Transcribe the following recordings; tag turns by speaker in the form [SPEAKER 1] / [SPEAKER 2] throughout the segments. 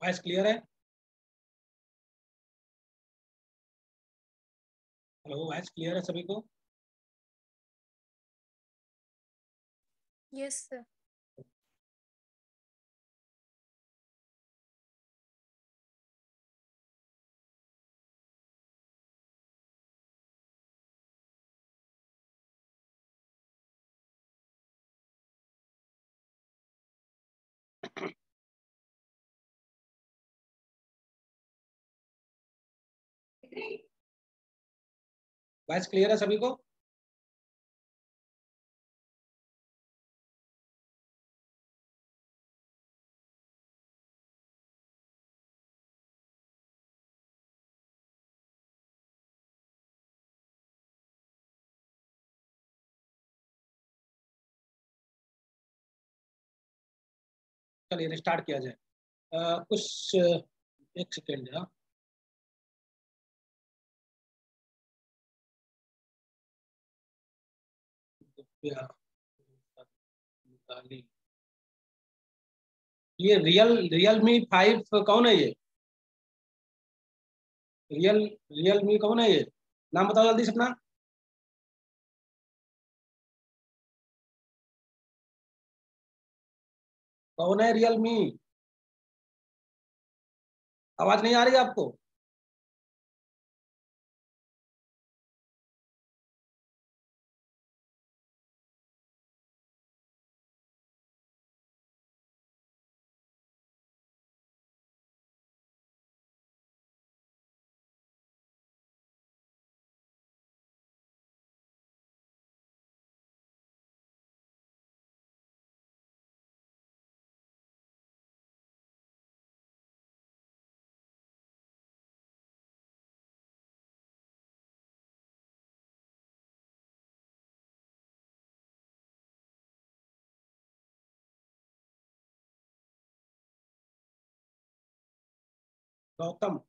[SPEAKER 1] Voice clear है? Hello, voice clear है सभी को?
[SPEAKER 2] Yes sir.
[SPEAKER 1] वॉइस क्लियर है सभी को? चलिए स्टार्ट किया जाए। कुछ एक सेकेंड। हाँ, ये रियलमी 5 कौन है ये? रियल रियलमी कौन है ये? नाम बताओ जल्दी से अपना। कौन है रियलमी? आवाज नहीं आ रही है आपको? गौतम।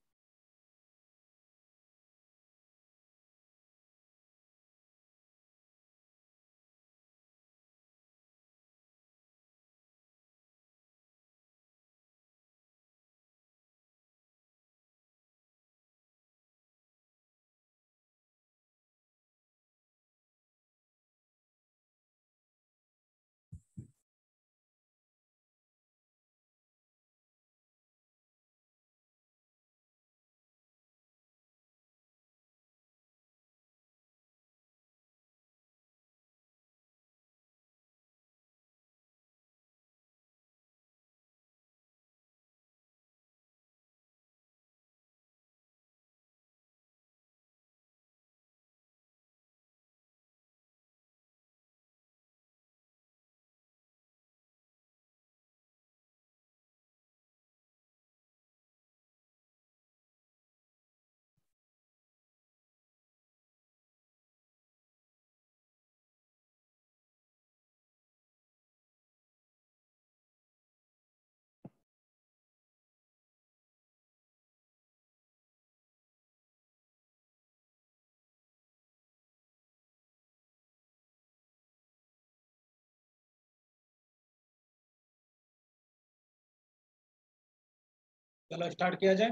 [SPEAKER 1] चलो स्टार्ट किया जाए।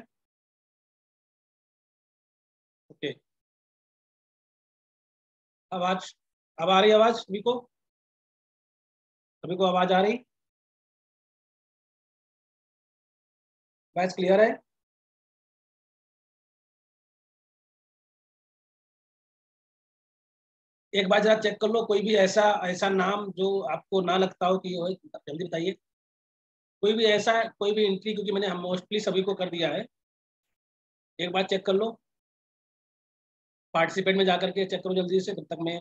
[SPEAKER 1] ओके। आवाज अब आ रही है? आवाज सभी को आवाज आ रही? वॉइस क्लियर है? एक बार जरा चेक कर लो, कोई भी ऐसा ऐसा नाम जो आपको ना लगता हो कि ये हो, जल्दी बताइए। कोई भी ऐसा, कोई भी एंट्री, क्योंकि मैंने हम मोस्टली सभी को कर दिया है। एक बार चेक कर लो, पार्टिसिपेट में जाकर के चेक करो जल्दी से, तब तक मैं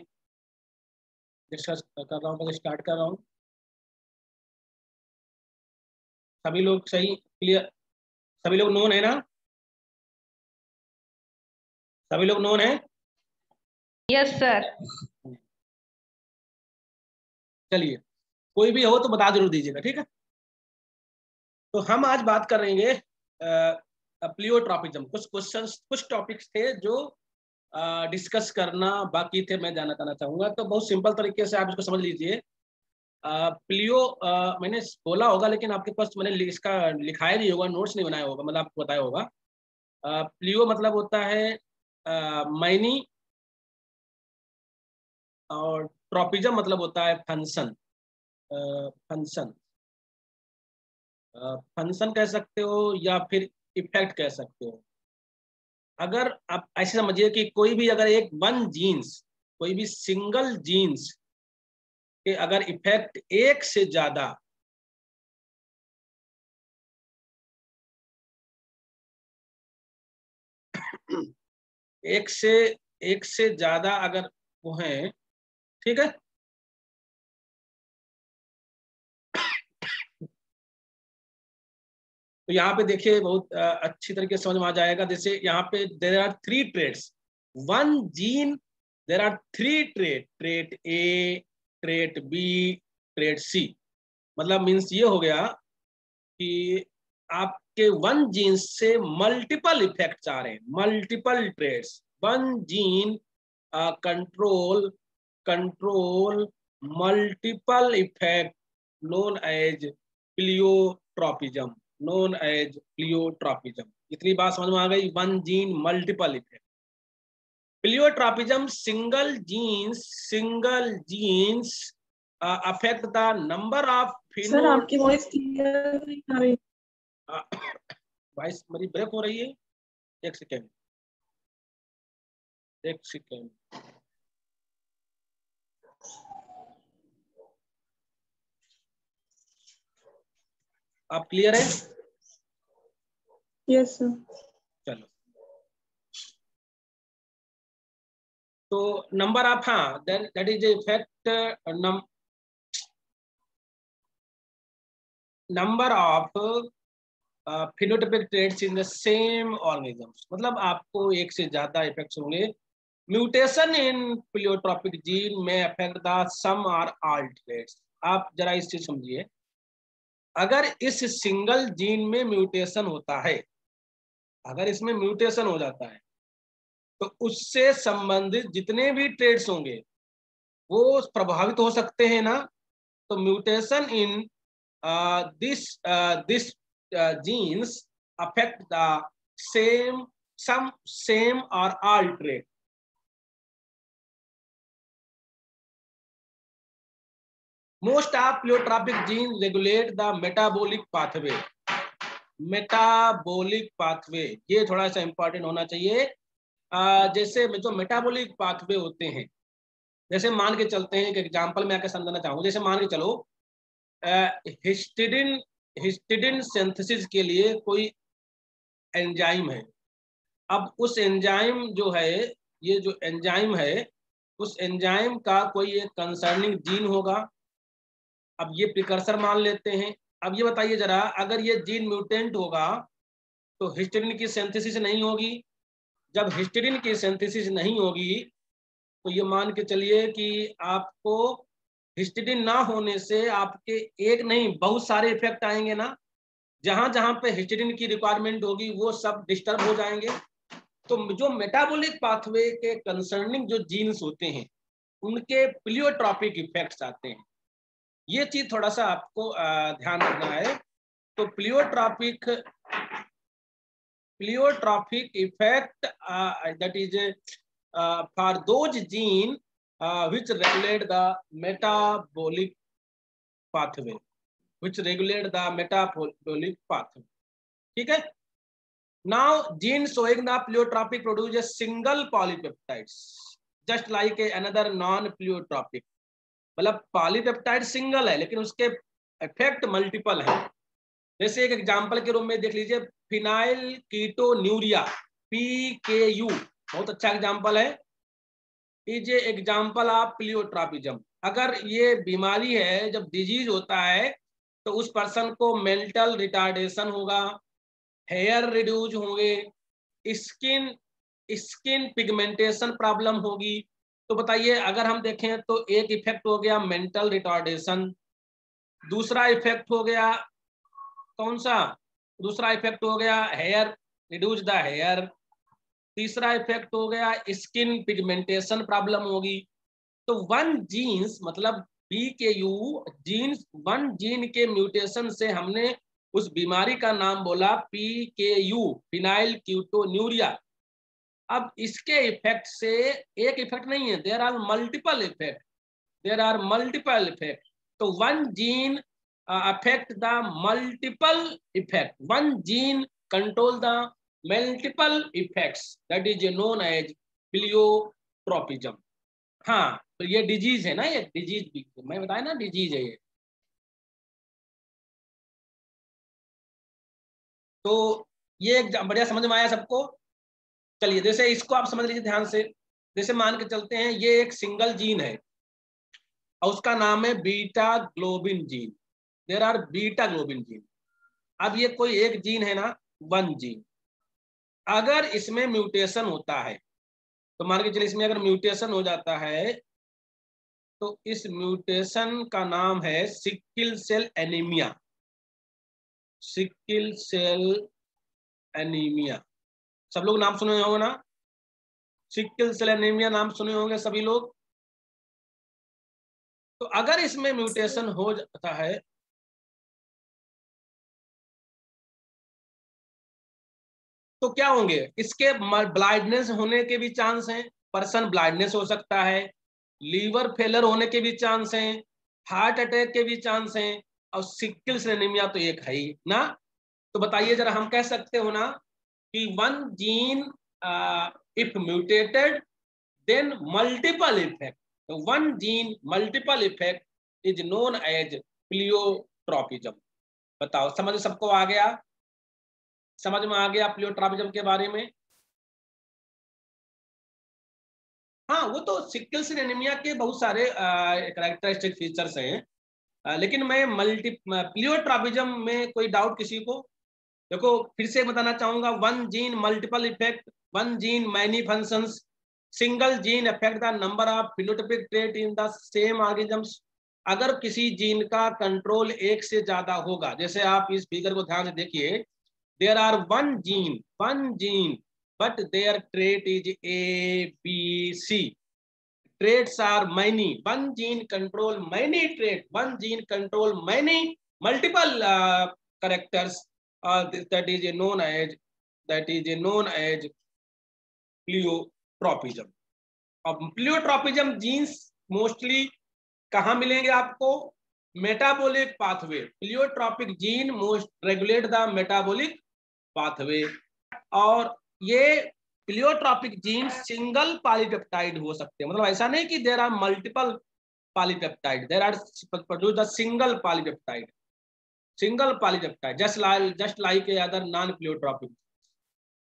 [SPEAKER 1] डिस्कस कर रहा हूँ, स्टार्ट कर रहा हूँ। सभी लोग सही क्लियर? सभी लोग नोन है ना? सभी लोग नोन है?
[SPEAKER 3] Yes sir.
[SPEAKER 1] चलिए, कोई भी हो तो बता जरूर दीजिएगा, ठीक है? तो हम आज बात करेंगे प्लियोट्रॉपिज्म। कुछ क्वेश्चंस, कुछ टॉपिक्स थे जो डिस्कस करना बाकी थे, मैं जानना चाहूंगा। तो बहुत सिंपल तरीके से आप इसको समझ लीजिए। प्लियो मैंने बोला होगा, लेकिन आपके पास मैंने इसका लिखाया नहीं होगा, नोट्स नहीं बनाया होगा, मतलब आपको बताया होगा। प्लियो मतलब होता है मैनी, और ट्रॉपिजम मतलब होता है फंक्शन। फंक्शन फंक्शन कह सकते हो या फिर इफेक्ट कह सकते हो। अगर आप ऐसे समझिए कि कोई भी अगर एक वन जीन्स, कोई भी सिंगल जीन्स के अगर इफेक्ट एक से ज्यादा एक से ज्यादा अगर वो है, ठीक है, तो यहाँ पे देखिए बहुत अच्छी तरीके से समझ में आ जाएगा। जैसे यहाँ पे there are three traits, one gene, there are three trait, trait A, trait B, trait C. मतलब मीन्स ये हो गया कि आपके वन जीन से मल्टीपल इफेक्ट्स आ रहे हैं, multiple traits. One gene control control multiple effect known as pleiotropism, known as pleiotropism. इतनी बात समझ में आ गई? One gene multiple effect. Pleiotropism single genes affect the number of
[SPEAKER 2] सर
[SPEAKER 1] फिनो।
[SPEAKER 2] आपकी वॉइस क्लियर नहीं आ रही।
[SPEAKER 1] वॉइस मेरी ब्रेक हो रही है, एक सेकेंड, एक सेकेंड। आप क्लियर है?
[SPEAKER 2] Yes sir.
[SPEAKER 1] चलो, तो नंबर ऑफ, हाँ, that is effect number of phenotypic traits in the same organisms. मतलब आपको एक से ज्यादा इफेक्ट्स होंगे। म्यूटेशन इन प्लियोट्रॉपिक जीन में अफेक्ट द सम और ऑल ट्रेट्स। आप जरा इस चीज समझिए, अगर इस सिंगल जीन में म्यूटेशन होता है, अगर इसमें म्यूटेशन हो जाता है, तो उससे संबंधित जितने भी ट्रेड्स होंगे वो प्रभावित हो सकते हैं ना। तो mutation in this genes affect the same और all trait. Most of pleiotropic genes regulate the metabolic pathway. Metabolic pathway ये थोड़ा सा इंपॉर्टेंट होना चाहिए। जैसे जो मेटाबॉलिक पाथवे होते हैं, जैसे मान के चलते हैं, एक एग्जांपल मैं आके समझाना चाहूंगा। जैसे मान के चलो हिस्टिडिन हिस्टिडिन सिंथेसिस के लिए कोई एंजाइम है। अब उस एंजाइम जो है, ये जो एंजाइम है, उस एंजाइम का कोई एक कंसर्निंग जीन होगा। अब ये प्रिकर्सर मान लेते हैं। अब ये बताइए जरा, अगर ये जीन म्यूटेंट होगा तो हिस्टिडिन की सिंथेसिस नहीं होगी। जब हिस्टिडिन की सिंथेसिस नहीं होगी तो ये मान के चलिए कि आपको हिस्टिडिन ना होने से आपके एक नहीं बहुत सारे इफेक्ट आएंगे ना। जहां जहां पे हिस्टिडिन की रिक्वायरमेंट होगी वो सब डिस्टर्ब हो जाएंगे। तो जो मेटाबॉलिक पाथवे के कंसर्निंग जो जीन्स होते हैं उनके प्लियोट्रॉपिक इफेक्ट्स आते हैं। ये चीज थोड़ा सा आपको ध्यान रखना है। तो pleiotropic effect that is for those gene which regulate the metabolic pathway, ठीक है। now gene showing the pleiotropic produce a single polypeptides just like another non pleiotropic। मतलब पॉलीपेप्टाइड सिंगल है लेकिन उसके इफेक्ट मल्टीपल है। जैसे एक एग्जांपल के रूप में देख लीजिए, फिनाइल कीटोन्यूरिया, PKU, बहुत अच्छा एग्जांपल है। Is example of pleiotropism. अगर ये बीमारी है, जब डिजीज होता है तो उस पर्सन को मेंटल रिटार्डेशन होगा, हेयर रिड्यूज होंगे, स्किन स्किन पिगमेंटेशन प्रॉब्लम होगी। तो बताइए, अगर हम देखें तो एक इफेक्ट हो गया मेंटल रिटार्डेशन, दूसरा इफेक्ट हो गया कौन सा, दूसरा इफेक्ट हो गया हेयर, रिड्यूस द हेयर, तीसरा इफेक्ट हो गया स्किन पिगमेंटेशन प्रॉब्लम होगी। तो वन जीन्स मतलब PKU जीन, वन जीन के म्यूटेशन से हमने उस बीमारी का नाम बोला PKU, फिनाइल क्यूटोन्यूरिया। अब इसके इफेक्ट से एक इफेक्ट नहीं है, there are multiple effect, there are multiple effect. तो one gene affect the multiple effect, one gene control the multiple effects, that is known as pleiotropism। हाँ, तो ये डिजीज है ना, ये डिजीज भी मैं बताया ना, डिजीज है ये। तो ये एक बढ़िया समझ में आया सबको। चलिए, जैसे इसको आप समझ लीजिए ध्यान से। जैसे मान के चलते हैं ये एक सिंगल जीन है और उसका नाम है beta globin gene, there are beta globin gene. अब ये कोई एक जीन है ना, वन जीन, अगर इसमें म्यूटेशन होता है तो मान के चलिए इसमें अगर म्यूटेशन हो जाता है तो इस म्यूटेशन का नाम है sickle cell anaemia, sickle cell anaemia. सब लोग नाम सुने होंगे ना, सिकिल सेल एनीमिया नाम सुने होंगे सभी लोग। तो अगर इसमें म्यूटेशन हो जाता है तो क्या होंगे, इसके ब्लाइंडनेस होने के भी चांस हैं, पर्सन ब्लाइंडनेस हो सकता है, लीवर फेलर होने के भी चांस हैं, हार्ट अटैक के भी चांस हैं, और सिकिल सेल एनीमिया तो एक है ही ना। तो बताइए जरा, हम कह सकते हो ना कि one gene if mutated then multiple effect, one gene multiple effect is known as pleiotropism. बताओ, समझ सबको आ गया? समझ में आ गया प्लियोट्रोपिज्म के बारे में? हाँ, वो तो सिकिल सेल एनीमिया के बहुत सारे कैरेक्टरिस्टिक फीचर्स हैं, लेकिन मैं प्लियोट्रोपिज्म में कोई डाउट किसी को? देखो फिर से बताना चाहूंगा, one gene multiple effect, one gene many functions, single gene affect the number of phenotypic trait in the same organisms. अगर किसी जीन का कंट्रोल एक से ज्यादा होगा, जैसे आप इस फिगर को ध्यान से देखिए, there are one gene but their trait is A, B, C. Traits are many. One gene control many traits. One gene control many multiple characters. That is known as प्लियोट्रोपिज्म। अब प्लियोट्रोपिज्म जीन्स मोस्टली कहाँ मिलेंगे आपको? Metabolic pathway. Pleiotropic gene most regulate the metabolic pathway. और ये pleiotropic gene single polypeptide हो सकते हैं, मतलब ऐसा नहीं कि there are multiple polypeptide, there are produce the single polypeptide, just like a other non pleiotropic.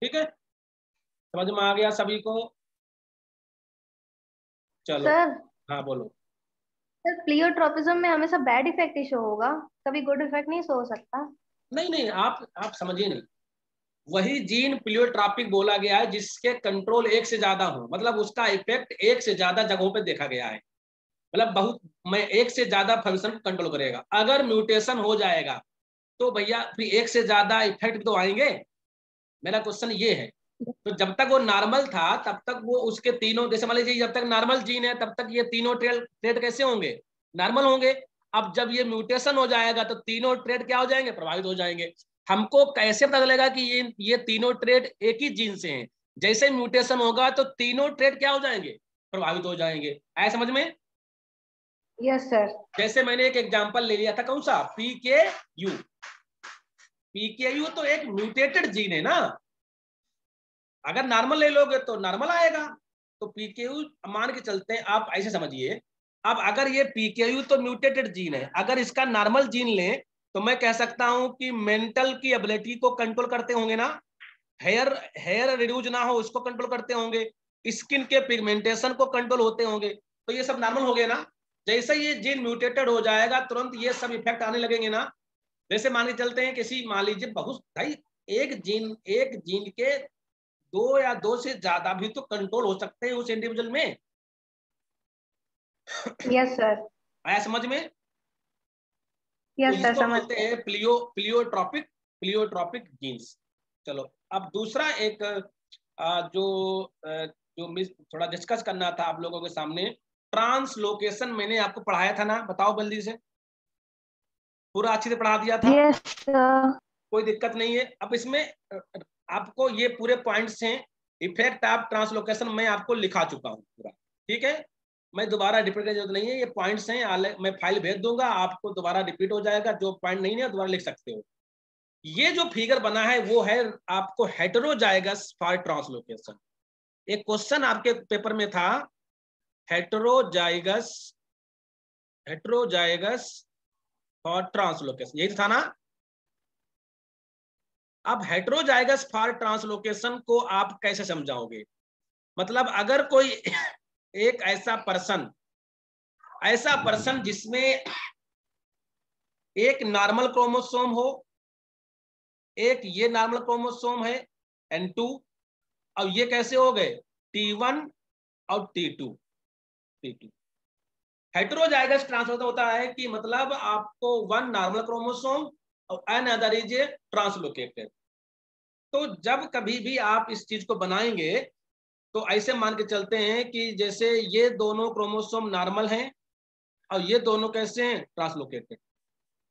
[SPEAKER 1] ठीक है, समझ में आ गया सभी को? चलो
[SPEAKER 3] सर,
[SPEAKER 1] हाँ बोलो।
[SPEAKER 3] सर प्लियोट्रोपिज्म में हमेशा बैड इफेक्ट ही शो होगा, कभी गुड इफेक्ट नहीं शो हो सकता?
[SPEAKER 1] नहीं, आप समझिए नहीं, वही जीन प्लियोट्रोपिक बोला गया है जिसके कंट्रोल एक से ज्यादा हो, मतलब उसका इफेक्ट एक से ज्यादा जगहों पे देखा गया है, मतलब बहुत मैं एक से ज्यादा फंक्शन कंट्रोल करेगा। अगर म्यूटेशन हो जाएगा तो भैया फिर एक से ज्यादा इफेक्ट तो आएंगे। मेरा क्वेश्चन ये है, तो जब तक वो नॉर्मल था तब तक वो उसके तीनों, जैसे मान लीजिए जब तक नॉर्मल जीन है तब तक ये तीनों ट्रेड कैसे होंगे? नॉर्मल होंगे। अब जब ये म्यूटेशन हो जाएगा तो तीनों ट्रेड क्या हो जाएंगे? प्रभावित हो जाएंगे। हमको कैसे पता चलेगा कि ये तीनों ट्रेड एक ही जीन से हैं? जैसे म्यूटेशन होगा तो तीनों ट्रेड क्या हो जाएंगे? प्रभावित हो जाएंगे। आया समझ में?
[SPEAKER 3] Yes sir.
[SPEAKER 1] जैसे मैंने एक एग्जांपल ले लिया था, कौन सा? PKU। PKU तो एक म्यूटेटेड जीन है ना, अगर नॉर्मल ले लोगे तो नॉर्मल आएगा। तो PKU मान के चलते हैं, आप ऐसे समझिए, अब अगर ये PKU तो म्यूटेटेड जीन है, अगर इसका नॉर्मल जीन लें तो मैं कह सकता हूं कि मेंटल की एबिलिटी को कंट्रोल करते होंगे ना, हेयर रिड्यूज ना हो उसको कंट्रोल करते होंगे, स्किन के पिगमेंटेशन को कंट्रोल होते होंगे, तो ये सब नॉर्मल हो गए ना। जैसे ये जीन म्यूटेटेड हो जाएगा तुरंत ये सब इफेक्ट आने लगेंगे ना। जैसे मान के चलते हैं किसी, मान लीजिए बहुत भाई, एक जीन के दो या दो से ज्यादा भी तो कंट्रोल हो सकते हैं उस इंडिविजुअल में।
[SPEAKER 3] Yes sir.
[SPEAKER 1] आया समझ में? तो
[SPEAKER 3] यस सर,
[SPEAKER 1] इसको
[SPEAKER 3] समझ
[SPEAKER 1] बोलते
[SPEAKER 3] गए।
[SPEAKER 1] हैं प्लियोट्रोपिक जीन्स। चलो अब दूसरा एक जो जो थोड़ा डिस्कस करना था आप लोगों के सामने, ट्रांसलोकेशन मैंने आपको पढ़ाया था ना, बताओ जल्दी से, पूरा अच्छे से पढ़ा दिया था।
[SPEAKER 3] Yes sir.
[SPEAKER 1] कोई दिक्कत नहीं है। अब इसमें आपको ये पूरे पॉइंट्स हैं, इफेक्ट ऑफ ट्रांसलोकेशन मैं आपको लिखा चुका हूँ पूरा, ठीक है, मैं दोबारा रिपीट करने की जरूरत नहीं है, ये पॉइंट्स हैं, मैं फाइल भेज दूंगा आपको, दोबारा रिपीट हो जाएगा, जो पॉइंट नहीं है दोबारा लिख सकते हो। ये जो फिगर बना है वो है आपको हेटेरोजाइगस फॉर ट्रांसलोकेशन। एक क्वेश्चन आपके पेपर में था, हेटेरोजाइगस फॉर ट्रांसलोकेशन, यही था ना। अब हेटेरोजाइगस फॉर ट्रांसलोकेशन को आप कैसे समझाओगे? मतलब अगर कोई एक ऐसा पर्सन जिसमें एक नॉर्मल क्रोमोसोम हो, एक ये नॉर्मल क्रोमोसोम है N2, अब ये कैसे हो गए T1 और T2। हेटेरोजाइगस ट्रांसलोकेशन होता है कि मतलब आपको वन नॉर्मल क्रोमोसोम और another is a translocated. तो जब कभी भी आप इस चीज को बनाएंगे तो ऐसे मान के चलते हैं कि जैसे ये दोनों क्रोमोसोम नॉर्मल हैं और ये दोनों कैसे हैं, ट्रांसलोकेटेड।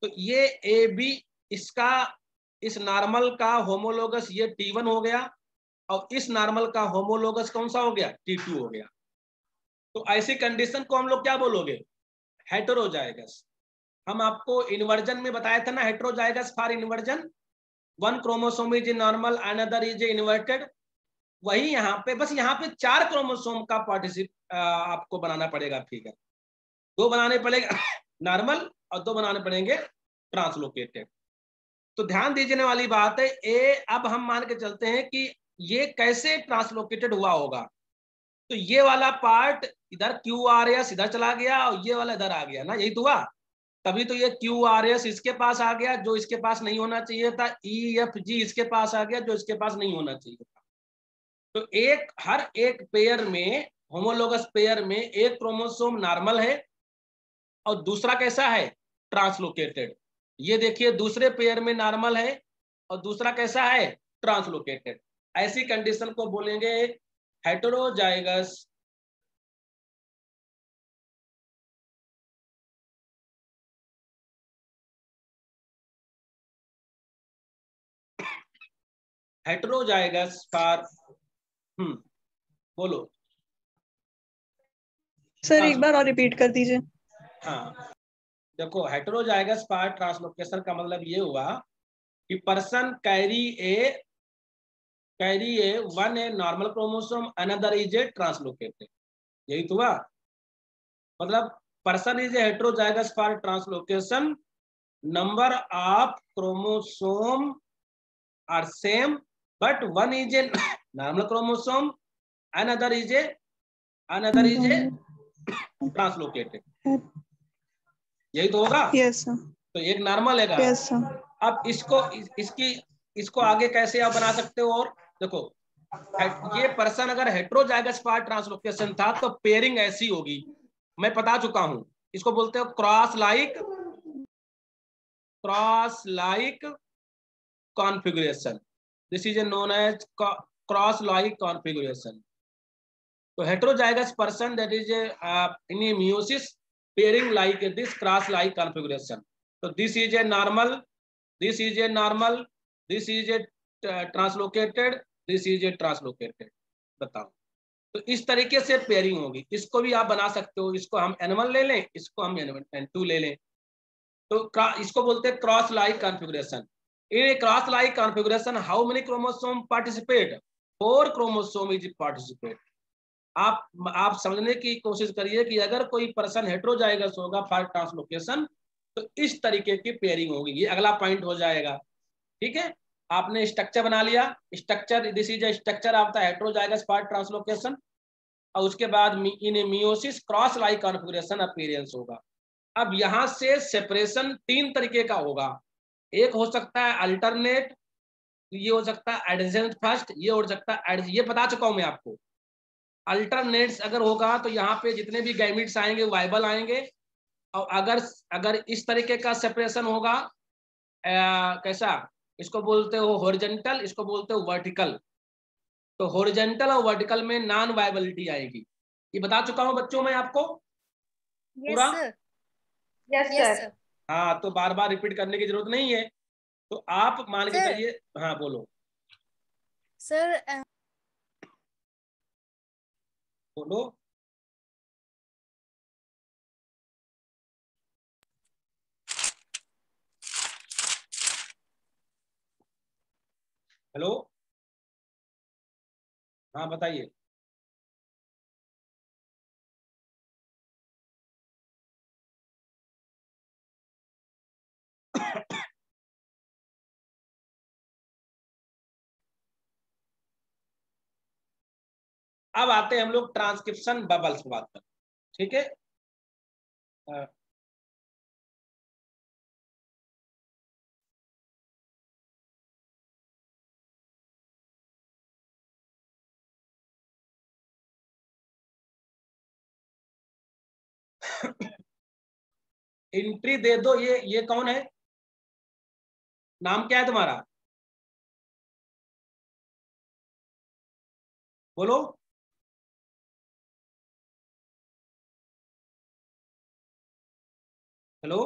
[SPEAKER 1] तो ये ए बी, इसका इस नॉर्मल का होमोलोगस ये T1 हो गया और इस नॉर्मल का होमोलोगस कौन सा हो गया, T2 हो गया। तो ऐसी कंडीशन को हम लोग क्या बोलोगे, हेटेरोजाइगस। हम आपको इन्वर्जन में बताया था ना, heterozygous for inversion, one chromosome is normal another is inverted. वही यहाँ पे, बस यहाँ पे 4 क्रोमोसोम का पार्टिसिप आपको बनाना पड़ेगा फिगर, 2 बनाने पड़ेगा नॉर्मल और 2 बनाने पड़ेंगे ट्रांसलोकेटेड। तो ध्यान दीजिए वाली बात है, अब हम मान के चलते हैं कि ये कैसे ट्रांसलोकेटेड हुआ होगा। तो ये वाला पार्ट इधर QRS इधर चला गया और ये वाला इधर आ गया ना, यही तो हुआ। तभी तो ये QRS इसके पास आ गया जो इसके पास नहीं होना चाहिए था, EFG इसके पास आ गया जो इसके पास नहीं होना चाहिए था। तो हर एक पेयर में, होमोलोगस पेयर में एक क्रोमोसोम नॉर्मल है और दूसरा कैसा है, ट्रांसलोकेटेड। ये देखिए दूसरे पेयर में नॉर्मल है और दूसरा कैसा है, ट्रांसलोकेटेड। ऐसी कंडीशन को बोलेंगे हेटेरोजाइगस फॉर बोलो
[SPEAKER 2] सर एक बार और रिपीट कर दीजिए।
[SPEAKER 1] हाँ देखो, हेटेरोजाइगस फॉर ट्रांसलोकेशन का मतलब ये हुआ कि person carry a one a normal chromosome another is a translocated, यही तो हुआ। मतलब person is a heterozygous for translocation, number of chromosome are same but one is a normal chromosome another is a translocated, यही तो होगा।
[SPEAKER 2] Yes sir.
[SPEAKER 1] तो एक normal है।
[SPEAKER 2] Yes sir.
[SPEAKER 1] अब इसको आगे कैसे आप बना सकते हो? और देखो, ये पर्सन अगर हेटेरोजाइगस फॉर ट्रांसलोकेशन था तो पेयरिंग ऐसी होगी, मैं बता चुका हूं, इसको बोलते हो cross like configuration. This is known as cross like configuration. तो heterozygous person that is in meiosis pairing like this cross like configuration. So this is a normal, this is a normal, this is a translocated, this is a translocated. बताओ, तो इस तरीके से pairing होगी। इसको भी आप बना सकते हो, इसको हम N1 ले लें, इसको हम N2 ले लें। तो इसको बोलते हैं cross like configuration. In cross like configuration how many chromosome participate, 4 chromosome is participate. आप समझने की कोशिश करिए कि अगर कोई पर्सन हेटेरोजाइगस होगा फॉर ट्रांसलोकेशन तो इस तरीके की पेयरिंग होगी। ये अगला पॉइंट हो जाएगा, ठीक है। आपने स्ट्रक्चर बना लिया, structure, this is structure of the heterozygous for translocation. और उसके बाद इन meiosis cross like configuration appearance होगा। अब यहां से सेपरेशन 3 तरीके का होगा। एक हो सकता है अल्टरनेट, ये हो सकता है एडजेसेंट फर्स्ट, ये हो सकता है ये बता चुका हूं मैं आपको। अल्टरनेट्स अगर होगा तो यहाँ पे जितने भी गैमिट्स आएंगे वाइबल आएंगे। और अगर इस तरीके का सेपरेशन होगा, कैसा, इसको बोलते हो हॉरिजॉन्टल, इसको बोलते हो वर्टिकल। तो हॉरिजॉन्टल और वर्टिकल में नॉन वाइबिलिटी आएगी, ये बता चुका हूं बच्चों मैं आपको। पूरा?
[SPEAKER 3] Yes
[SPEAKER 2] yes
[SPEAKER 3] sir.
[SPEAKER 1] हाँ, तो बार बार रिपीट करने की जरूरत नहीं है। तो आप मान के
[SPEAKER 3] सर
[SPEAKER 1] चलिए, हाँ बोलो
[SPEAKER 3] सर
[SPEAKER 1] बोलो। हेलो, हाँ बताइए। अब आते हैं हम लोग ट्रांसक्रिप्शन बबल्स पे बात करते हैं, ठीक है। एंट्री दे दो। ये कौन है? नाम क्या है तुम्हारा? बोलो। हेलो,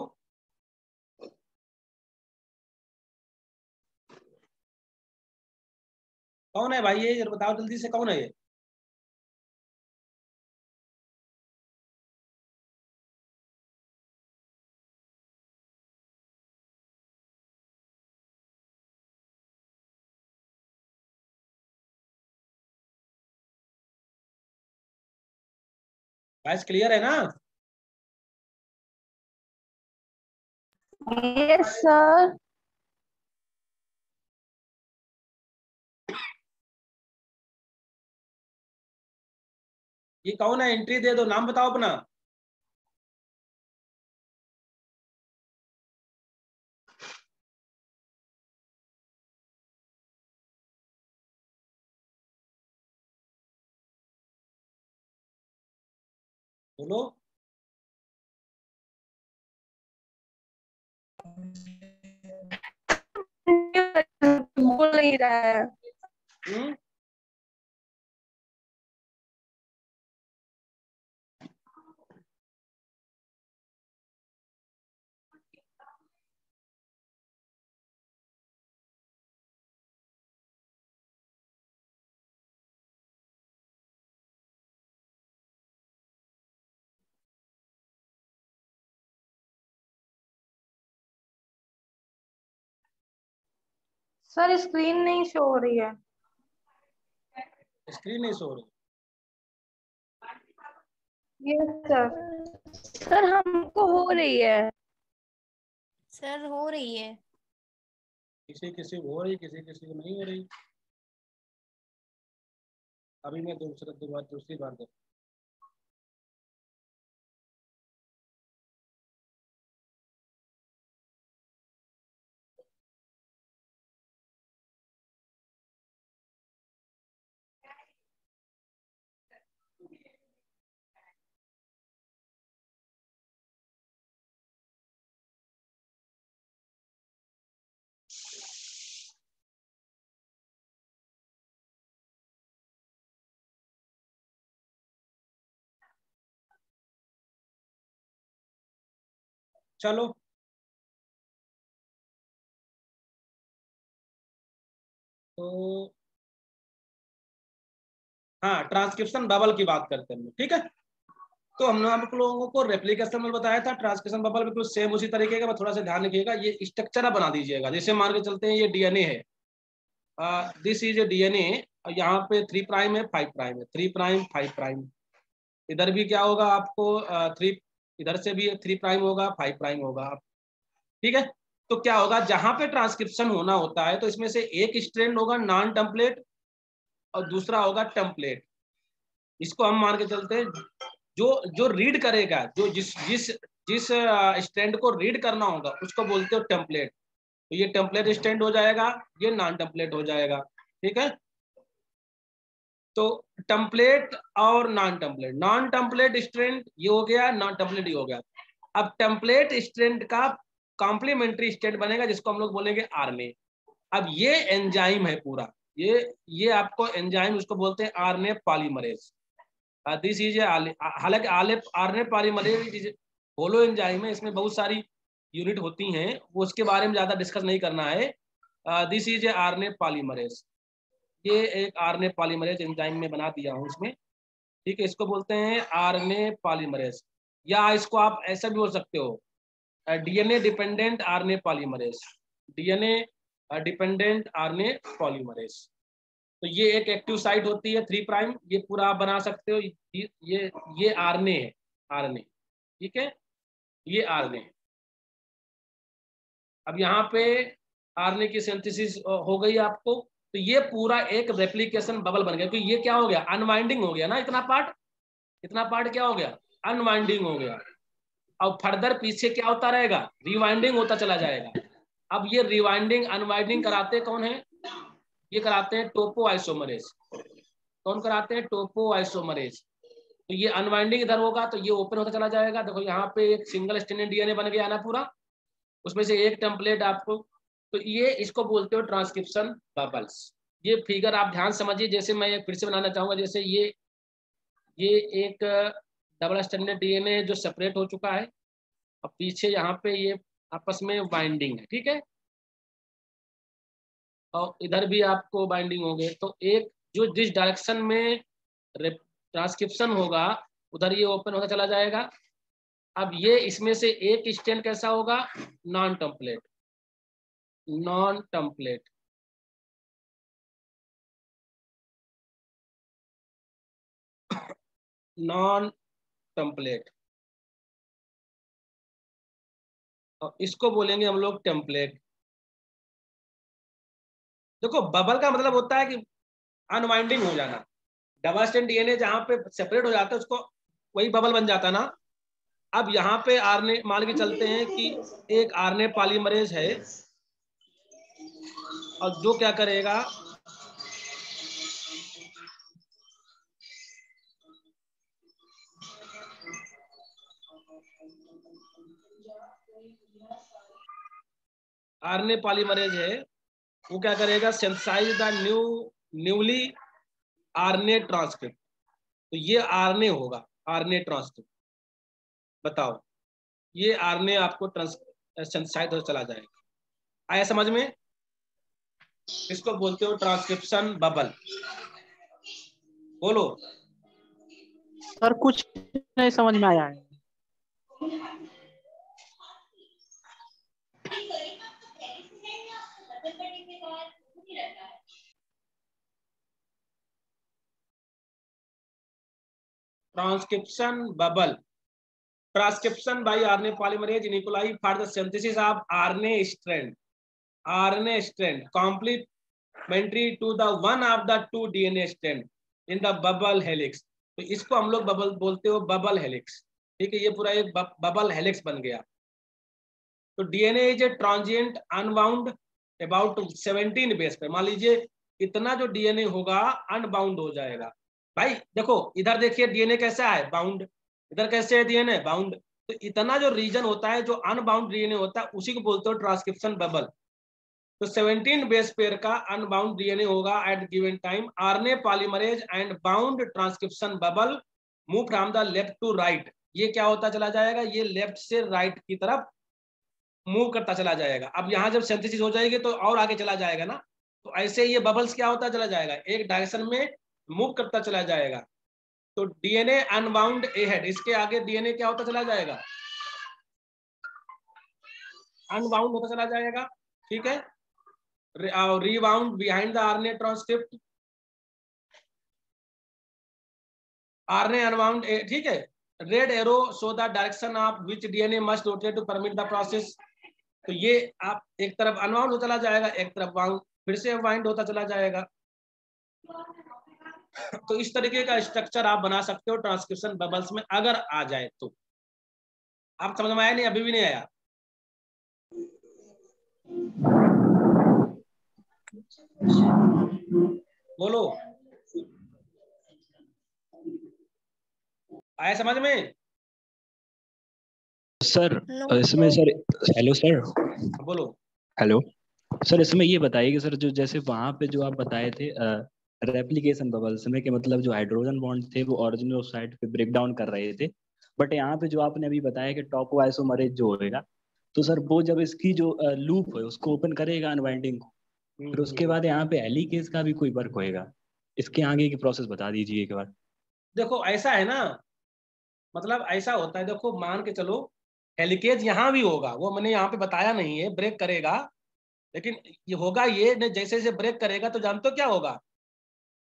[SPEAKER 1] कौन है भाई? ये बताओ जल्दी से, कौन है ये? वॉइस क्लियर है ना?
[SPEAKER 2] Yes sir.
[SPEAKER 1] ये कौन है? एंट्री दे दो, नाम बताओ अपना। बोलो।
[SPEAKER 2] बोल नहीं रहा है।
[SPEAKER 1] हम्म,
[SPEAKER 3] सर स्क्रीन नहीं शो हो रही है।
[SPEAKER 1] स्क्रीन नहीं शो रही?
[SPEAKER 3] Yes sir.
[SPEAKER 2] सर हमको हो रही है।
[SPEAKER 3] सर हो रही है।
[SPEAKER 1] किसी किसी को हो रही, किसी किसी को नहीं हो रही। अभी मैं दूसरी बार देखो। चलो, तो हाँ, ट्रांसक्रिप्शन बबल की बात करते हैं, ठीक है। तो हमने आप लोगों को रेप्लिकेशन बबल बताया था। ट्रांसक्रिप्शन बबल बिल्कुल सेम उसी तरीके का, बस थोड़ा सा ध्यान रखिएगा। ये स्ट्रक्चर बना दीजिएगा। जैसे मान के चलते हैं ये डीएनए है, दिस इज ए डीएनए। यहाँ पे 3 प्राइम है, 5 प्राइम है, 3 प्राइम 5 प्राइम। इधर भी क्या होगा आपको? 3, इधर से भी 3 प्राइम होगा, 5 प्राइम होगा, ठीक है। तो क्या होगा, जहां पे ट्रांसक्रिप्शन होना होता है तो इसमें से एक स्ट्रैंड होगा नॉन टेम्पलेट और दूसरा होगा टेम्पलेट। इसको हम मान के चलते हैं, जो जो रीड करेगा, जो जिस जिस जिस स्टैंड को रीड करना होगा उसको बोलते हो टेम्पलेट। तो ये टेम्पलेट स्टैंड हो जाएगा, ये नॉन टेम्पलेट हो जाएगा, ठीक है। तो टेम्पलेट और नॉन टेम्पलेट स्टैंड ये हो गया, नॉन टेम्पलेट ये हो गया। अब टेम्पलेट स्टैंड का कॉम्प्लीमेंट्री स्टैंड बनेगा जिसको हम लोग बोलेंगे आरएनए। अब ये एंजाइम है पूरा, ये आपको एंजाइम उसको बोलते हैं आरएनए पॉलीमरेज। दिस इज हालांकि आरएनए पॉलीमरेज होलो एंजाइम है, इसमें बहुत सारी यूनिट होती हैं, वो उसके बारे में ज्यादा डिस्कस नहीं करना है। दिस इज आरएनए पॉलीमरेज, ये एक आरएनए पॉलीमरेज एंजाइम में बना दिया हूँ इसमें, ठीक है। इसको बोलते हैं आरएनए पॉलीमरेज, या इसको आप ऐसा भी बोल सकते हो DNA dependent RNA polymerase, DNA dependent RNA polymerase. तो ये एक एक्टिव साइट होती है 3', ये पूरा आप बना सकते हो। ये आरएनए है, आरएनए, ठीक है, ये आरएनए। अब यहाँ पे आरएनए की सिंथेसिस हो गई आपको, तो ये पूरा एक रेप्लिकेशन बबल बन गया। तो ये क्या हो गया, अनवाइंडिंग हो गया ना, इतना पार्ट क्या हो गया, अनवाइंडिंग हो गया। अब फर्दर पीछे क्या होता रहेगा, रिवाइंडिंग होता चला जाएगा। अब ये रिवाइंडिंग अनवाइंडिंग कराते कौन है, ये कराते हैं टोपो आइसोमरेज। कौन कराते हैं, टोपो आइसोमरेज। तो ये अनवाइंडिंग इधर होगा तो ये ओपन होता चला जाएगा। देखो यहाँ पे एक सिंगल स्ट्रैंडेड डीएनए बन गया ना पूरा, उसमें से एक टेम्पलेट आपको, तो ये इसको बोलते हो ट्रांसक्रिप्शन बबल्स। ये फिगर आप ध्यान समझिए, जैसे मैं फिर से बनाना चाहूंगा, जैसे ये एक डबल स्ट्रैंडेड डीएनए जो सेपरेट हो चुका है, अब पीछे यहाँ पे ये आपस में बाइंडिंग है, ठीक है, और इधर भी आपको बाइंडिंग हो गए। तो एक जो जिस डायरेक्शन में ट्रांसक्रिप्शन होगा उधर ये ओपन होता चला जाएगा। अब ये इसमें से एक स्ट्रैंड कैसा होगा, non template, non template, non template, और इसको बोलेंगे हम लोग टेम्पलेट। देखो बबल का मतलब होता है कि अनवाइंडिंग हो जाना। डबल स्ट्रैंड डीएनए जहां पे सेपरेट हो जाता है उसको वही बबल बन जाता ना। अब यहाँ पे आरएनए मान के चलते हैं कि एक आरएनए पॉलीमरेज है, और जो क्या करेगा, आरएनए पॉलीमरेज है, वो क्या करेगा, synthesise the newly RNA transcript. तो ये आरएनए होगा, आरएनए ट्रांसक्रिप्ट। बताओ, ये आरएनए आपको सिंथेसाइज हो चला जाएगा। आया समझ में? इसको बोलते हो ट्रांसक्रिप्शन बबल। बोलो
[SPEAKER 4] सर, कुछ नहीं समझ में आया है।
[SPEAKER 1] Transcription bubble, transcription by RNA polymerase nuclei for the synthesis of RNA strand complementary to the one of the two DNA strand in the bubble helix. तो इसको हम लोग बबल बोलते हो, बबल हेलिक्स, ठीक है। ये पूरा एक बबल हेलिक्स बन गया। तो DNA is a transient unbound about 17 base पे। मान लीजिए इतना जो डीएनए होगा अनबाउंड हो जाएगा। भाई देखो इधर देखिए डीएनए कैसा है, बाउंड, इधर कैसे है डीएनए, बाउंड। तो इतना जो रीजन होता है जो अनबाउंड डीएनए होता है उसी को बोलते हो ट्रांसक्रिप्शन बबल। तो 17 बेस पेयर का अनबाउंड डीएनए होगा at given time. RNA polymerase and bound transcription bubble move from the left to right. ये क्या होता चला जाएगा, ये लेफ्ट से राइट की तरफ मूव करता चला जाएगा। अब यहाँ जब सिंथेसिस हो जाएगी तो और आगे चला जाएगा ना, तो ऐसे ये बबल्स क्या होता चला जाएगा, एक डायरेक्शन में मूव करता चला जाएगा। तो डीएनए अनबाउंड अहेड, इसके आगे डीएनए क्या होता चला जाएगा, अनबाउंड होता चला जाएगा, ठीक है। Rebound behind the RNA transcript, RNA unbound, ठीक है। Red arrow show the direction of which DNA must rotate to permit the process. तो ये आप एक तरफ अनबाउंड होता चला जाएगा, एक तरफ बाउंड, फिर से बाइंड होता चला जाएगा। तो इस तरीके का स्ट्रक्चर आप बना सकते हो ट्रांसक्रिप्शन बबल्स में, अगर आ जाए तो। आप समझ में आया नहीं, अभी भी नहीं आया? बोलो, आया समझ में?
[SPEAKER 5] सर इसमें सर, हेलो सर,
[SPEAKER 1] बोलो।
[SPEAKER 5] हेलो सर, इसमें ये बताइए कि सर जो जैसे वहां पे जो आप बताए थे रेप्लिकेशन बबल्स में कि मतलब जो हाइड्रोजन बॉन्ड थे वो ओरिजिनल साइड पे ब्रेक डाउन कर रहे थे। बट यहाँ पे जो आपने अभी बताया कि टॉपो आइसोमरेज जो होएगा, तो सर वो जब इसकी जो लूप है उसको ओपन करेगा अनवाइंडिंग को, फिर उसके बाद यहाँ पे हेलिकेज का भी कोई वर्क होएगा। इसके आगे की प्रोसेस बता दीजिए एक बार।
[SPEAKER 1] देखो ऐसा है ना, मतलब ऐसा होता है, देखो मान के चलो हेलिकेज यहाँ भी होगा, वो मैंने यहाँ पे बताया नहीं है, ब्रेक करेगा, लेकिन ये होगा ये न, जैसे जैसे ब्रेक करेगा तो जानते हो क्या होगा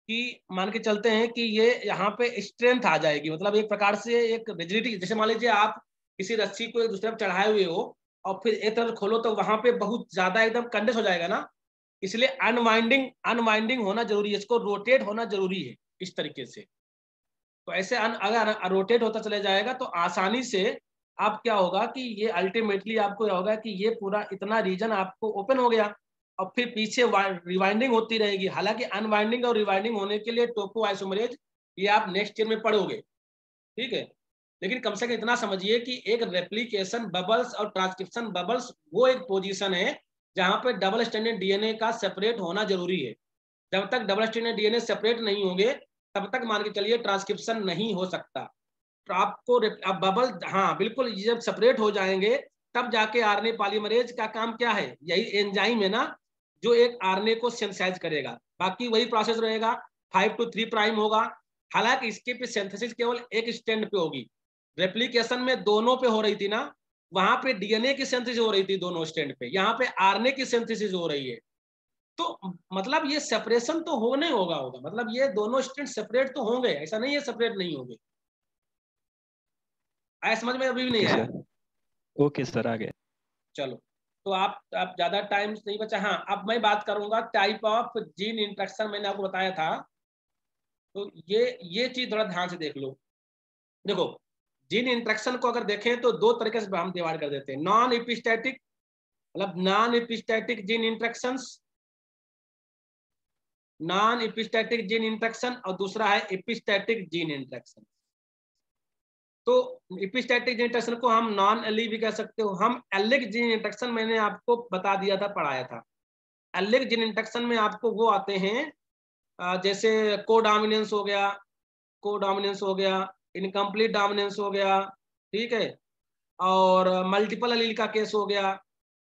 [SPEAKER 1] कि मान के चलते हैं कि ये यहाँ पे स्ट्रेंथ आ जाएगी, मतलब एक प्रकार से एक रिजिडिटी। जैसे मान लीजिए आप किसी रस्सी को एक दूसरे पर चढ़ाए हुए हो और फिर एक तरफ खोलो तो वहां पे बहुत ज्यादा एकदम कंडेंस हो जाएगा ना, इसलिए अनवाइंडिंग अनवाइंडिंग होना जरूरी है, इसको रोटेट होना जरूरी है इस तरीके से। तो ऐसे अगर रोटेट होता चले जाएगा तो आसानी से आप क्या होगा कि ये अल्टीमेटली आपको क्या होगा कि ये पूरा इतना रीजन आपको ओपन हो गया और फिर पीछे रिवाइंडिंग होती रहेगी। हालांकि अनवाइंडिंग और रिवाइंडिंग होने के लिए टोपो आइसोमरेज ये आप नेक्स्ट ईयर में पढ़ोगे, ठीक है। लेकिन कम से कम इतना समझिए कि एक रेप्लिकेशन बबल्स और ट्रांसक्रिप्शन बबल्स वो एक पोजीशन है जहां पे डबल स्टैंडर्ड डीएनए का सेपरेट होना जरूरी है। जब तक डबल स्टैंडर्ड डीएनए सेपरेट नहीं होंगे तब तक मान के चलिए ट्रांसक्रिप्शन नहीं हो सकता। तो आपको आप बबल, हाँ बिल्कुल, जब सेपरेट हो जाएंगे तब जाके आरएनए पॉलीमरेज का काम क्या है, यही एंजाइम है ना जो एक आरएनए को सिंथेसाइज करेगा। बाकी वही प्रोसेस रहेगा, 5 to 3 प्राइम होगा। हालांकि इसके पे सिंथेसिस केवल एक स्टैंड पे होगी, रेप्लिकेशन में दोनों पे हो रही थी ना, वहां पे डीएनए की सिंथेसिस हो रही थी दोनों स्टैंड पे, यहाँ पे आरएनए की सिंथेसिस हो रही है। तो मतलब ये सेपरेशन तो होने होगा, मतलब ये दोनों स्टैंड सेपरेट तो होंगे, ऐसा नहीं है सेपरेट नहीं होंगे। आया समझ में? अभी भी नहीं
[SPEAKER 5] ओके
[SPEAKER 1] आया?
[SPEAKER 5] सर। ओके सर, आ गया।
[SPEAKER 1] चलो, तो आप ज्यादा टाइम नहीं बचा। हाँ, अब मैं बात करूंगा टाइप ऑफ जीन इंट्रैक्शन, मैंने आपको बताया था। तो ये चीज थोड़ा ध्यान से देख लो। देखो, जीन इंट्रैक्शन को अगर देखें तो दो तरीके से हम डिवाइड कर देते हैं। नॉन एपिस्टैटिक, मतलब non epistatic gene interactions, non epistatic gene interaction, और दूसरा है एपिस्टैटिक जीन इंट्रैक्शन। तो एपिस्टैटिक जीन इंट्रैक्शन को हम नॉन एली भी कह सकते हो। हम एलिक जीन इंट्रैक्शन मैंने आपको बता दिया था, पढ़ाया था। एलिक जीन इंट्रैक्शन में आपको वो आते हैं जैसे कोडोमिनेंस हो गया, कोडोमिनेंस हो गया, इनकम्प्लीट डोमिनेंस हो गया, ठीक है, और मल्टीपल एलील का केस हो गया।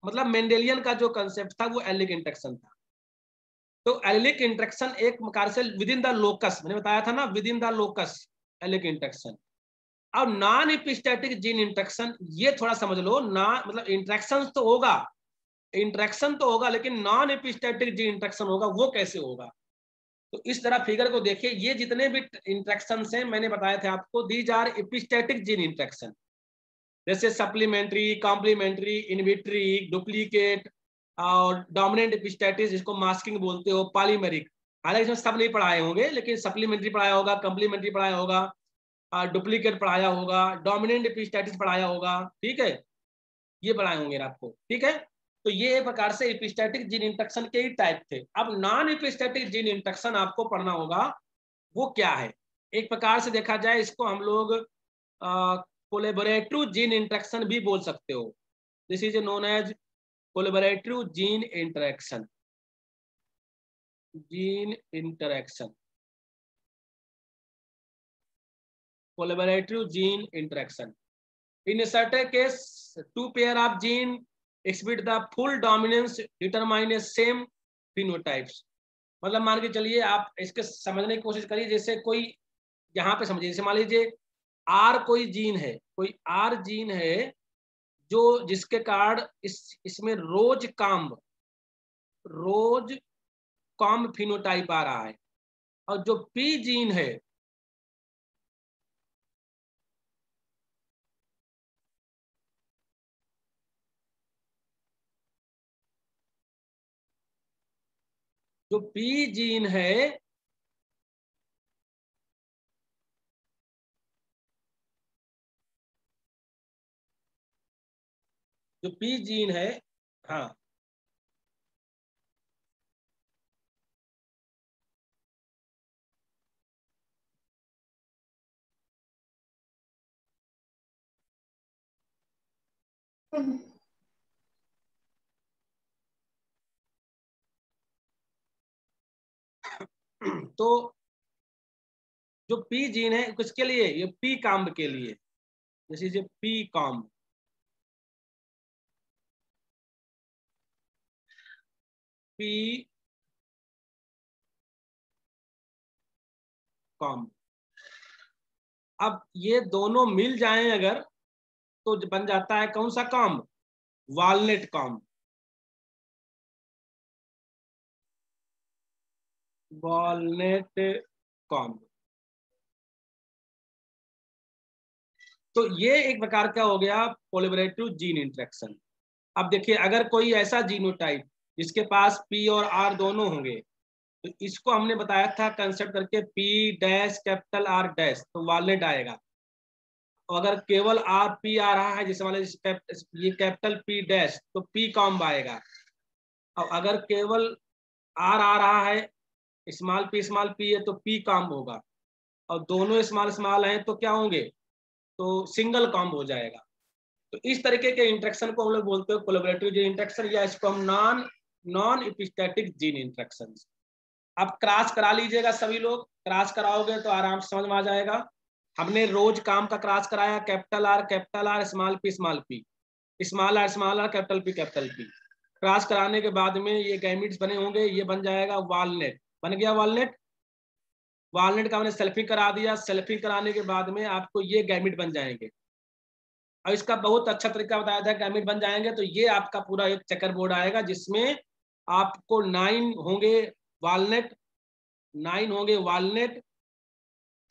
[SPEAKER 1] मतलब मेंडेलियन का जो कंसेप्ट था वो एलिक इंट्रैक्शन था। तो एलिक इंट्रैक्शन एक प्रकार से विद इन द लोकस, मैंने बताया था ना, within the locus allelic interaction. अब नॉन एपिस्टैटिक जीन इंट्रैक्शन, ये थोड़ा समझ लो ना, मतलब इंट्रैक्शन तो होगा, इंट्रैक्शन तो होगा, लेकिन नॉन एपिस्टैटिक जीन इंट्रैक्शन होगा, वो कैसे होगा? तो इस तरह फिगर को देखिए, ये जितने भी इंट्रैक्शन हैं मैंने बताया था आपको, these are epistatic gene interaction. जैसे सप्लीमेंट्री, कॉम्प्लीमेंट्री, इनविट्री, डुप्लीकेट और डोमिनेंट एपिस्टैटिस, जिसको मास्किंग बोलते हो, पॉलीमेरिक। हालांकि इसमें सब नहीं पढ़ाए होंगे, लेकिन सप्लीमेंट्री पढ़ाया होगा, कॉम्प्लीमेंट्री पढ़ाया होगा, डुप्लीकेट पढ़ाया होगा, डोमिनेंट एपिस्टैटिस पढ़ाया होगा, ठीक है, ये पढ़ाए होंगे आपको, ठीक है। तो ये एक प्रकार से एपिस्टैटिक जीन इंट्रैक्शन के ही टाइप थे। अब नॉन एपिस्टैटिक जीन इंट्रैक्शन आपको पढ़ना होगा, वो क्या है? एक प्रकार से देखा जाए इसको हम लोग कोलैबोरेटिव जीन इंट्रैक्शन भी बोल सकते हो। This is known as collaborative gene interaction, gene interaction, collaborative gene interaction. In a certain case, two pair of gene exhibit the full dominance determine a same phenotypes। मतलब मान के चलिए, आप इसके समझने की कोशिश करिए, जैसे कोई यहाँ पे समझिए, जैसे मान लीजिए आर कोई जीन है, कोई आर जीन है जो जिसके कारण इसमें रोज कॉम्ब फिनोटाइप आ रहा है। और जो पी जीन है, जो पी जीन है, जो पी जीन है, हाँ, तो जो पी जीन है किसके लिए, ये पी काम्ब के लिए, जैसे ये पी काम्ब, पी काम्ब। अब ये दोनों मिल जाएं अगर तो बन जाता है कौन सा comb, walnut comb. Walnut comb. तो ये एक प्रकार का हो गया कोलैबोरेटिव जीन इंटरेक्शन। अब देखिए अगर कोई ऐसा जीनोटाइप जिसके पास पी और आर दोनों होंगे, तो इसको हमने बताया था कंसेप्ट करके P dash capital R dash, तो वॉलनट आएगा। और अगर केवल आर पी आ रहा है, जैसे मान ये कैपिटल पी डैश, तो पी कॉम्ब आएगा। और अगर केवल आर आ रहा है, स्मॉल पी है, तो पी कॉम्ब होगा। और दोनों स्मॉल स्मॉल हैं तो क्या होंगे, तो सिंगल कॉम्ब हो जाएगा। तो इस तरीके के इंटरेक्शन को हम लोग बोलते हैं कोलैबोरेटिव जीन इंटरेक्शन, या इसको हम नॉन एपिस्टेटिक जीन इंटरेक्शन। आप क्रॉस करा लीजिएगा, सभी लोग क्रॉस कराओगे तो आराम से समझ में आ जाएगा। हमने रोज काम का क्रॉस कराया, capital R small P small are capital P. Cross कराने के बाद में ये गैमिट्स बने होंगे, ये बन जाएगा वॉलनट, बन गया वॉलनट। वॉलनट का हमने सेल्फिंग करा दिया, सेल्फिंग कराने के बाद में आपको ये गैमिट बन जाएंगे। और इसका बहुत अच्छा तरीका बताया था, गैमिट बन जाएंगे तो ये आपका पूरा एक चेकर बोर्ड आएगा, जिसमें आपको 9 होंगे वॉलनट, 9 होंगे वॉलनट,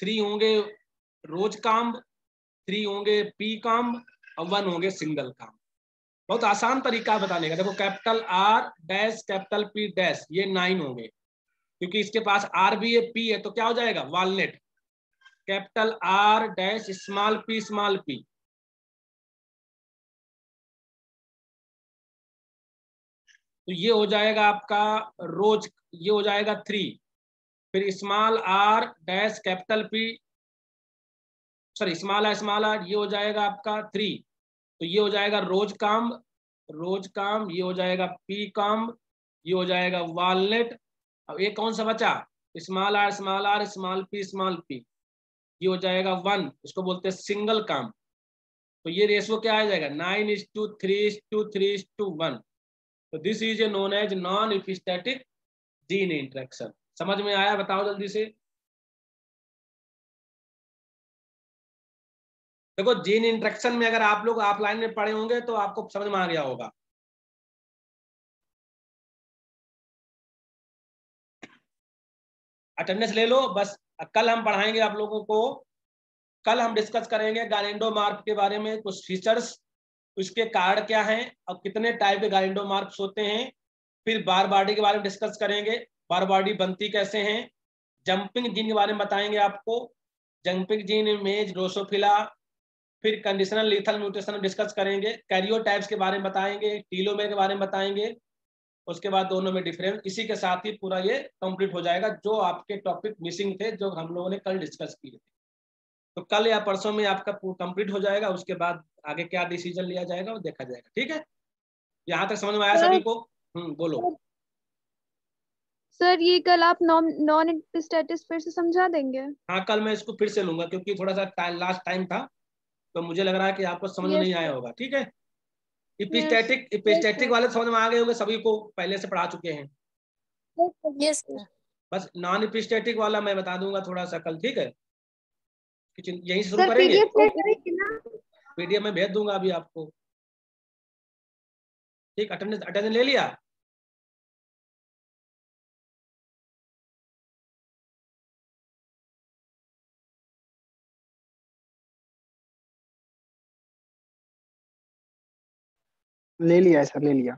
[SPEAKER 1] 3 होंगे रोज काम्ब, 3 होंगे पी काम्ब, और 1 होंगे सिंगल काम्ब। बहुत आसान तरीका बताने का। देखो capital R dash capital P dash, ये 9 होंगे, क्योंकि इसके पास आर भी है पी है, तो क्या हो जाएगा walnut. Capital R dash small P, तो ये हो जाएगा आपका रोज, ये हो जाएगा 3। फिर small R dash capital P, sorry small R, ये हो जाएगा आपका 3। तो ये हो जाएगा रोज काम, ये हो जाएगा पी काम, ये हो जाएगा वॉलनट। अब ये कौन सा बचा, स्मॉल आर स्मॉल पी, ये हो जाएगा 1, इसको बोलते हैं सिंगल काम। तो ये रेशो क्या आ जाएगा 9:3:3:1। तो this is a known as non epistatic gene interaction. समझ में आया, बताओ जल्दी से। देखो जीन इंटरेक्शन में अगर आप लोग ऑफलाइन में पढ़े होंगे तो आपको समझ में आ गया होगा। अटेंडेंस ले लो बस। कल हम पढ़ाएंगे आप लोगों को, कल हम डिस्कस करेंगे गाइलेंडोमार्फ के बारे में, कुछ फीचर्स, उसके कार्ड क्या हैं और कितने टाइप के गाइलेंडोमार्फ्स होते हैं। फिर बार बॉडी के बारे में डिस्कस करेंगे, बार बॉडी बनती कैसे हैं। जंपिंग जीन के बारे में बताएंगे आपको, जंपिंग जीन में ड्रोसोफिला। फिर कंडीशनल लीथल म्यूटेशन डिस्कस करेंगे, कैरियोटाइप्स के बारे में बताएंगे, टीलोमेर के बारे में बताएंगे। उसके बाद दोनों में डिफरेंस। इसी के साथ ही पूरा ये कंप्लीट हो जाएगा, जो आपके टॉपिक मिसिंग थे जो हम लोगों ने कल डिस्कस किए थे। तो कल या परसों में आपका कंप्लीट हो जाएगा। उसके बाद आगे क्या डिसीजन लिया जाएगा वो देखा जाएगा। ठीक है, यहाँ तक समझ में आया सभी को? बोलो।
[SPEAKER 2] सर ये कल आप नॉन एपिस्टेटिस फिर से समझा देंगे?
[SPEAKER 1] हाँ कल मैं इसको फिर से लूंगा, क्योंकि थोड़ा सा लास्ट टाइम था, तो मुझे लग रहा है कि आपको समझ में नहीं आया होगा। ठीक है, इपिस्टेटिक वाले समझ में आ गए होंगे, सभी को पहले से पढ़ा चुके हैं।
[SPEAKER 2] Yes sir.
[SPEAKER 1] बस नॉन इपिस्टेटिक वाला मैं बता दूंगा थोड़ा सा कल। ठीक है, यहीं से शुरू
[SPEAKER 3] सर
[SPEAKER 1] करेंगे।
[SPEAKER 3] पीडीएफ शेयर करेंगे ना?
[SPEAKER 1] पीडीएफ में भेज दूंगा अभी आपको। ठीक, अटेंडेंस ले लिया?
[SPEAKER 4] ले लिया है सर, ले लिया।